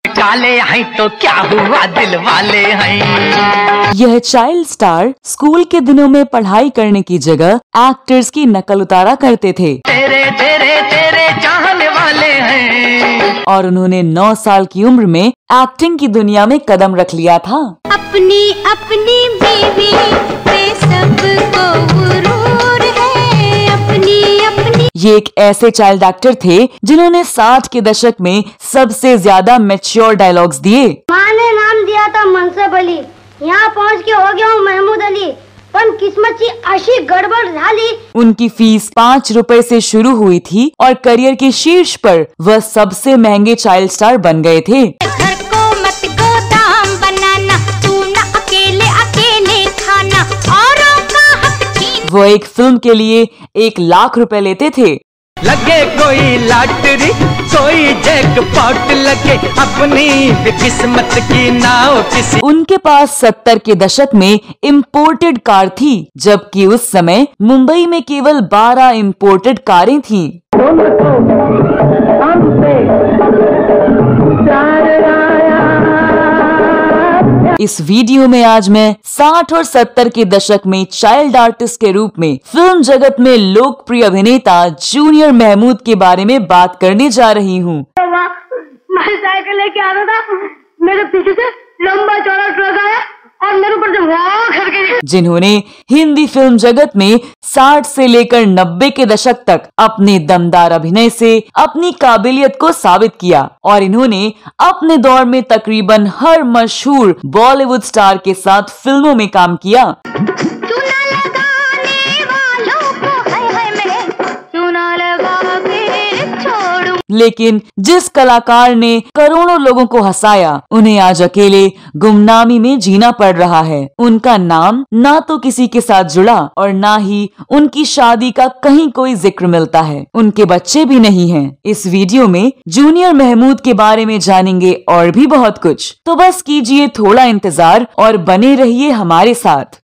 काले हैं तो क्या हुआ दिल वाले हैं। यह चाइल्ड स्टार स्कूल के दिनों में पढ़ाई करने की जगह एक्टर्स की नकल उतारा करते थे। तेरे तेरे तेरे चाहने वाले हैं। और उन्होंने 9 साल की उम्र में एक्टिंग की दुनिया में कदम रख लिया था। अपनी अपनी बीवी पे सबको गुरूर है, अपनी अपनी। ये एक ऐसे चाइल्ड एक्टर थे जिन्होंने 60 के दशक में सबसे ज्यादा मैच्योर डायलॉग्स दिए। माँ ने नाम दिया था मनसब अली, यहाँ पहुँच के हो गया हूँ महमूद अली, पण किस्मतची अशी गडबड झाली। उनकी फीस 5 रुपए से शुरू हुई थी और करियर के शीर्ष पर वह सबसे महंगे चाइल्ड स्टार बन गए थे। घर को मत गोदाम बनाना, तू ना अकेले अकेले खाना, औरों का हक छीन। वो एक फिल्म के लिए 1 लाख रुपए लेते थे। लगे कोई लॉटरी कोई जैकपॉट लगे, अपनी भी किस्मत की नाव किसी। उनके पास 70 के दशक में इम्पोर्टेड कार थी, जबकि उस समय मुंबई में केवल 12 इम्पोर्टेड कारें थीं। इस वीडियो में आज मैं 60 और 70 के दशक में चाइल्ड आर्टिस्ट के रूप में फिल्म जगत में लोकप्रिय अभिनेता जूनियर महमूद के बारे में बात करने जा रही हूँ। मैं साइकिल लेके आ रहा था, मेरे पीछे से लंबा चौड़ा ट्रक आया और मेरे ऊपर से वाह करके। जिन्होंने हिंदी फिल्म जगत में 60 से लेकर 90 के दशक तक अपने दमदार अभिनय से अपनी काबिलियत को साबित किया और इन्होंने अपने दौर में तकरीबन हर मशहूर बॉलीवुड स्टार के साथ फिल्मों में काम किया। लेकिन जिस कलाकार ने करोड़ों लोगों को हंसाया, उन्हें आज अकेले गुमनामी में जीना पड़ रहा है। उनका नाम ना तो किसी के साथ जुड़ा और ना ही उनकी शादी का कहीं कोई जिक्र मिलता है। उनके बच्चे भी नहीं हैं। इस वीडियो में जूनियर महमूद के बारे में जानेंगे और भी बहुत कुछ, तो बस कीजिए थोड़ा इंतजार और बने रहिए हमारे साथ।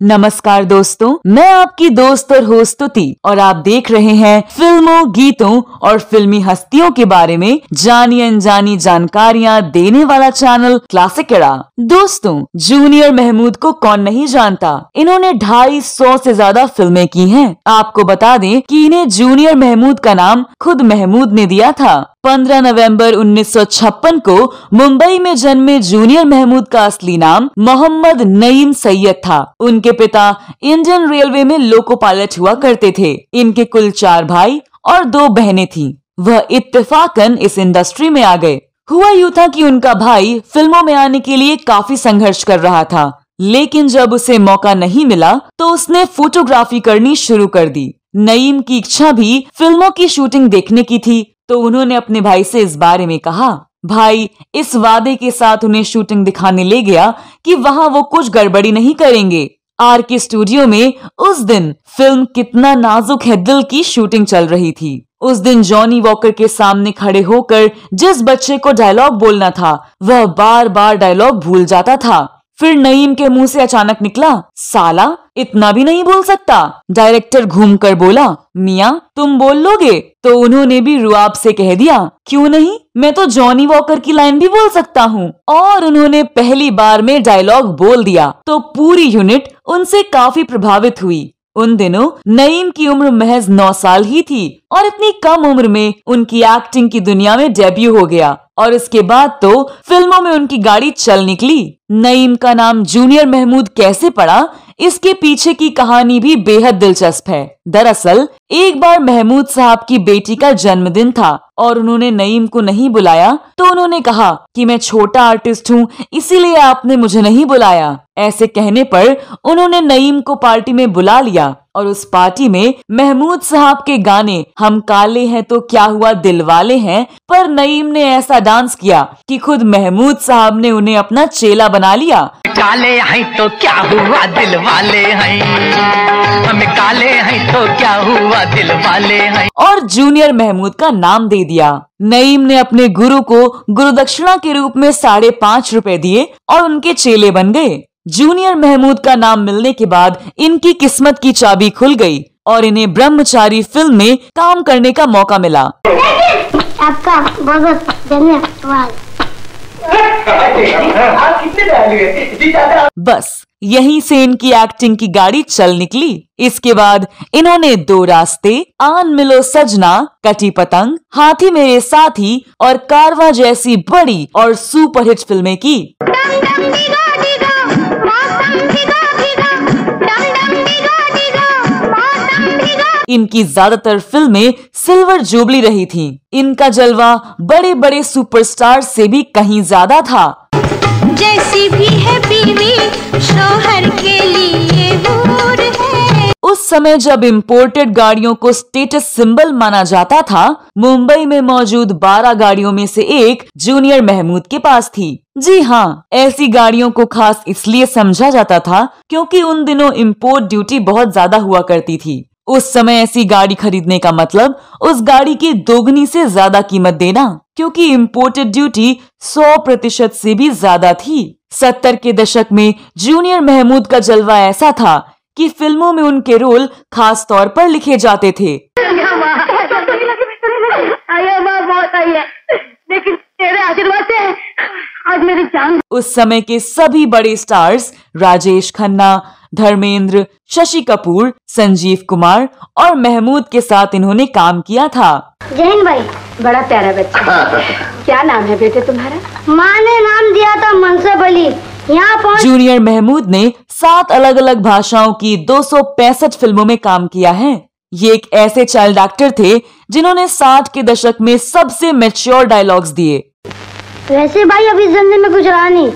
नमस्कार दोस्तों, मैं आपकी दोस्त और होस्ट स्तुति और आप देख रहे हैं फिल्मों, गीतों और फिल्मी हस्तियों के बारे में जानी अनजानी जानकारियां देने वाला चैनल क्लासिक एरा। दोस्तों, जूनियर महमूद को कौन नहीं जानता। इन्होंने 250 से ज्यादा फिल्में की हैं। आपको बता दें कि इन्हें जूनियर महमूद का नाम खुद महमूद ने दिया था। 15 नवंबर 1956 को मुंबई में जन्मे जूनियर महमूद का असली नाम मोहम्मद नईम सैयद था। उनके पिता इंडियन रेलवे में लोको पायलट हुआ करते थे। इनके कुल 4 भाई और 2 बहनें थीं। वह इत्तेफाकन इस इंडस्ट्री में आ गए। हुआ यूं था कि उनका भाई फिल्मों में आने के लिए काफी संघर्ष कर रहा था, लेकिन जब उसे मौका नहीं मिला तो उसने फोटोग्राफी करनी शुरू कर दी। नईम की इच्छा भी फिल्मों की शूटिंग देखने की थी, तो उन्होंने अपने भाई से इस बारे में कहा। भाई इस वादे के साथ उन्हें शूटिंग दिखाने ले गया कि वहां वो कुछ गड़बड़ी नहीं करेंगे। आर के स्टूडियो में उस दिन फिल्म कितना नाजुक है दिल की शूटिंग चल रही थी। उस दिन जॉनी वॉकर के सामने खड़े होकर जिस बच्चे को डायलॉग बोलना था, वह बार बार डायलॉग भूल जाता था। फिर नईम के मुंह से अचानक निकला, साला इतना भी नहीं बोल सकता। डायरेक्टर घूमकर बोला, मियां तुम बोल लोगे? तो उन्होंने भी रुआब से कह दिया, क्यों नहीं, मैं तो जॉनी वॉकर की लाइन भी बोल सकता हूँ। और उन्होंने पहली बार में डायलॉग बोल दिया तो पूरी यूनिट उनसे काफी प्रभावित हुई। उन दिनों नईम की उम्र महज 9 साल ही थी और इतनी कम उम्र में उनकी एक्टिंग की दुनिया में डेब्यू हो गया और इसके बाद तो फिल्मों में उनकी गाड़ी चल निकली। नईम का नाम जूनियर महमूद कैसे पड़ा, इसके पीछे की कहानी भी बेहद दिलचस्प है। दरअसल एक बार महमूद साहब की बेटी का जन्मदिन था और उन्होंने नईम को नहीं बुलाया, तो उन्होंने कहा कि मैं छोटा आर्टिस्ट हूँ, इसीलिए आपने मुझे नहीं बुलाया। ऐसे कहने पर उन्होंने नईम को पार्टी में बुला लिया और उस पार्टी में महमूद साहब के गाने हम काले हैं तो क्या हुआ दिल वाले हैं पर नईम ने ऐसा डांस किया कि खुद महमूद साहब ने उन्हें अपना चेला बना लिया। काले हैं तो क्या हुआ दिल वाले हैं, हम काले हैं तो क्या हुआ दिल वाले हैं, और जूनियर महमूद का नाम दे दिया। नईम ने अपने गुरु को गुरुदक्षिणा के रूप में 5.5 रुपए दिए और उनके चेले बन गए। जूनियर महमूद का नाम मिलने के बाद इनकी किस्मत की चाबी खुल गई और इन्हें ब्रह्मचारी फिल्म में काम करने का मौका मिला। आपका बहुत बहुत धन्यवाद। बस यहीं से इनकी एक्टिंग की गाड़ी चल निकली। इसके बाद इन्होंने दो रास्ते, आन मिलो सजना, कटी पतंग, हाथी मेरे साथी और कारवां जैसी बड़ी और सुपरहिट फिल्में की। इनकी ज्यादातर फिल्में सिल्वर जुबली रही थीं। इनका जलवा बड़े बड़े सुपरस्टार से भी कहीं ज्यादा था। जैसी भी है बीवी शौहर के लिए हूर है। उस समय जब इंपोर्टेड गाड़ियों को स्टेटस सिंबल माना जाता था, मुंबई में मौजूद 12 गाड़ियों में से एक जूनियर महमूद के पास थी। जी हाँ, ऐसी गाड़ियों को खास इसलिए समझा जाता था क्योंकि उन दिनों इंपोर्ट ड्यूटी बहुत ज्यादा हुआ करती थी। उस समय ऐसी गाड़ी खरीदने का मतलब उस गाड़ी की दोगुनी से ज्यादा कीमत देना, क्योंकि इंपोर्टेड ड्यूटी 100% से भी ज्यादा थी। 70 के दशक में जूनियर महमूद का जलवा ऐसा था कि फिल्मों में उनके रोल खास तौर पर लिखे जाते थे। लेकिन तेरे आशीर्वाद से आज मेरी जान। उस समय के सभी बड़े स्टार्स राजेश खन्ना, धर्मेंद्र, शशि कपूर, संजीव कुमार और महमूद के साथ इन्होंने काम किया था। जैन भाई, बड़ा प्यारा बच्चा। क्या नाम है बेटे तुम्हारा? माँ ने नाम दिया था मनसब अली। यहाँ पहुँच। जूनियर महमूद ने 7 अलग अलग भाषाओं की 265 फिल्मों में काम किया है। ये एक ऐसे चाइल्ड एक्टर थे जिन्होंने 60 के दशक में सबसे मैच्योर डायलॉग्स दिए। वैसे भाई अभी धंधे में कुछ रहा नहीं,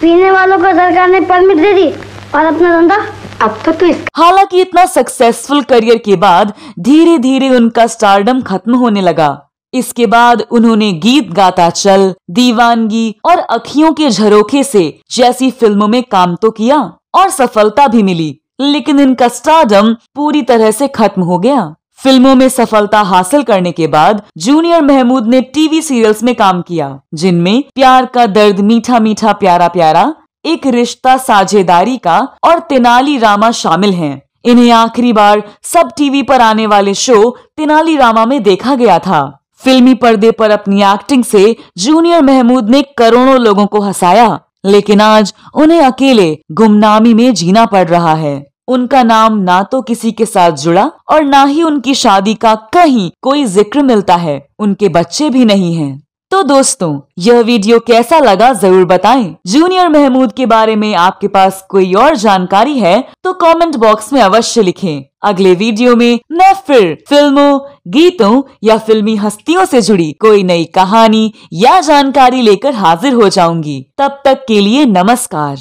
पीने वालों को सरकार ने परमिट दे दी और अपना धंधा अब तो तू हालांकि इतना सक्सेसफुल करियर के बाद धीरे धीरे उनका स्टारडम खत्म होने लगा। इसके बाद उन्होंने गीत गाता चल, दीवानगी और अखियों के झरोखे से जैसी फिल्मों में काम तो किया और सफलता भी मिली, लेकिन इनका स्टारडम पूरी तरह से खत्म हो गया। फिल्मों में सफलता हासिल करने के बाद जूनियर महमूद ने टीवी सीरियल्स में काम किया, जिनमें प्यार का दर्द मीठा मीठा प्यारा प्यारा, एक रिश्ता साझेदारी का और तेनाली रामा शामिल हैं। इन्हें आखिरी बार सब टीवी पर आने वाले शो तेनाली रामा में देखा गया था। फिल्मी पर्दे पर अपनी एक्टिंग से जूनियर महमूद ने करोड़ों लोगों को हंसाया, लेकिन आज उन्हें अकेले गुमनामी में जीना पड़ रहा है। उनका नाम ना तो किसी के साथ जुड़ा और ना ही उनकी शादी का कहीं कोई जिक्र मिलता है। उनके बच्चे भी नहीं हैं। तो दोस्तों, यह वीडियो कैसा लगा जरूर बताएं। जूनियर महमूद के बारे में आपके पास कोई और जानकारी है तो कमेंट बॉक्स में अवश्य लिखें। अगले वीडियो में मैं फिर फिल्मों, गीतों या फिल्मी हस्तियों से जुड़ी कोई नई कहानी या जानकारी लेकर हाजिर हो जाऊंगी। तब तक के लिए नमस्कार।